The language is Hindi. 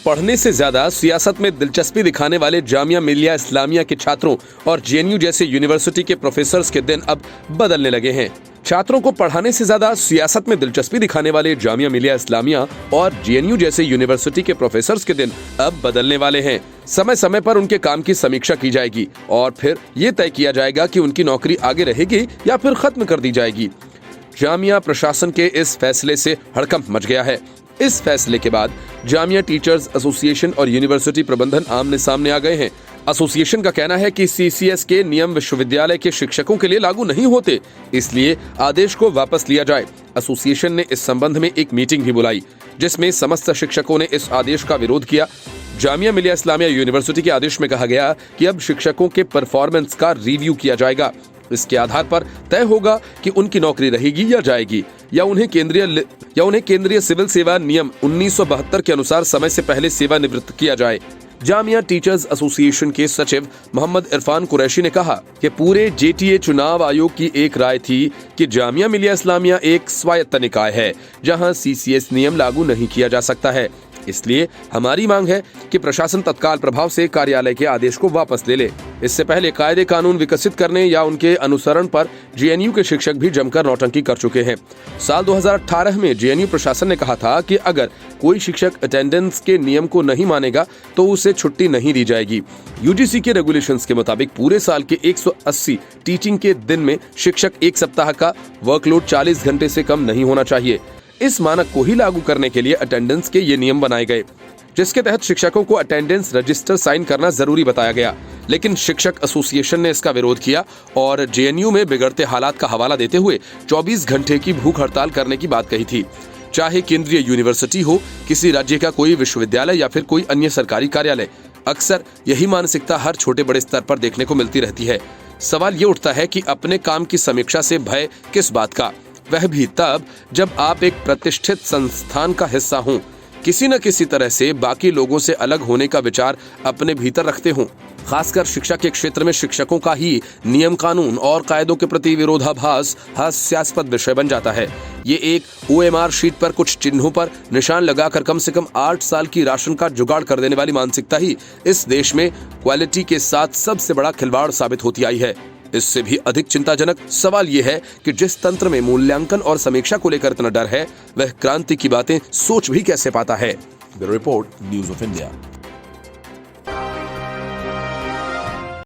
पढ़ने से ज्यादा सियासत में दिलचस्पी दिखाने वाले जामिया मिलिया इस्लामिया के छात्रों और जेएनयू जैसे यूनिवर्सिटी के प्रोफेसर्स के दिन अब बदलने लगे हैं। छात्रों को पढ़ाने से ज्यादा सियासत में दिलचस्पी दिखाने वाले जामिया मिलिया इस्लामिया और जेएनयू जैसे यूनिवर्सिटी के प्रोफेसर्स के दिन अब बदलने वाले हैं। समय समय पर उनके काम की समीक्षा की जाएगी और फिर ये तय किया जाएगा कि उनकी नौकरी आगे रहेगी या फिर खत्म कर दी जाएगी। जामिया प्रशासन के इस फैसले से हड़कंप मच गया है। इस फैसले के बाद जामिया टीचर्स एसोसिएशन और यूनिवर्सिटी प्रबंधन आमने सामने आ गए हैं। एसोसिएशन का कहना है कि सीसीएस के नियम विश्वविद्यालय के शिक्षकों के लिए लागू नहीं होते, इसलिए आदेश को वापस लिया जाए। एसोसिएशन ने इस संबंध में एक मीटिंग भी बुलाई, जिसमें समस्त शिक्षकों ने इस आदेश का विरोध किया। जामिया मिलिया इस्लामिया यूनिवर्सिटी के आदेश में कहा गया कि अब शिक्षकों के परफॉर्मेंस का रिव्यू किया जाएगा। इसके आधार पर तय होगा कि उनकी नौकरी रहेगी या जाएगी, या उन्हें केंद्रीय सिविल सेवा नियम 1972 के अनुसार समय से पहले सेवानिवृत्त किया जाए। जामिया टीचर्स एसोसिएशन के सचिव मोहम्मद इरफान कुरैशी ने कहा कि पूरे जेटीए चुनाव आयोग की एक राय थी कि जामिया मिलिया इस्लामिया एक स्वायत्त निकाय है, जहां सीसीएस नियम लागू नहीं किया जा सकता है। इसलिए हमारी मांग है कि प्रशासन तत्काल प्रभाव से कार्यालय के आदेश को वापस ले ले। इससे पहले कायदे कानून विकसित करने या उनके अनुसरण पर जेएनयू के शिक्षक भी जमकर नौटंकी कर चुके हैं। साल 2018 में जेएनयू प्रशासन ने कहा था कि अगर कोई शिक्षक अटेंडेंस के नियम को नहीं मानेगा तो उसे छुट्टी नहीं दी जाएगी। यूजीसी के रेगुलेशंस के मुताबिक पूरे साल के 180 टीचिंग के दिन में शिक्षक एक सप्ताह का वर्कलोड 40 घंटे से कम नहीं होना चाहिए। इस मानक को ही लागू करने के लिए अटेंडेंस के ये नियम बनाए गए, जिसके तहत शिक्षकों को अटेंडेंस रजिस्टर साइन करना जरूरी बताया गया। लेकिन शिक्षक एसोसिएशन ने इसका विरोध किया और जेएनयू में बिगड़ते हालात का हवाला देते हुए 24 घंटे की भूख हड़ताल करने की बात कही थी। चाहे केंद्रीय यूनिवर्सिटी हो, किसी राज्य का कोई विश्वविद्यालय या फिर कोई अन्य सरकारी कार्यालय, अक्सर यही मानसिकता हर छोटे बड़े स्तर पर देखने को मिलती रहती है। सवाल ये उठता है कि अपने काम की समीक्षा से भय किस बात का, वह भी तब जब आप एक प्रतिष्ठित संस्थान का हिस्सा हों, किसी न किसी तरह से बाकी लोगों से अलग होने का विचार अपने भीतर रखते हों। खासकर शिक्षा के क्षेत्र में शिक्षकों का ही नियम कानून और कायदों के प्रति विरोधाभास हास्यास्पद विषय बन जाता है। ये एक ओएमआर शीट पर कुछ चिन्हों पर निशान लगाकर कम से कम 8 साल की राशन का जुगाड़ कर देने वाली मानसिकता ही इस देश में क्वालिटी के साथ सबसे बड़ा खिलवाड़ साबित होती आई है। इससे भी अधिक चिंताजनक सवाल यह है कि जिस तंत्र में मूल्यांकन और समीक्षा को लेकर इतना डर है, वह क्रांति की बातें सोच भी कैसे पाता है। Bureau report, news of India.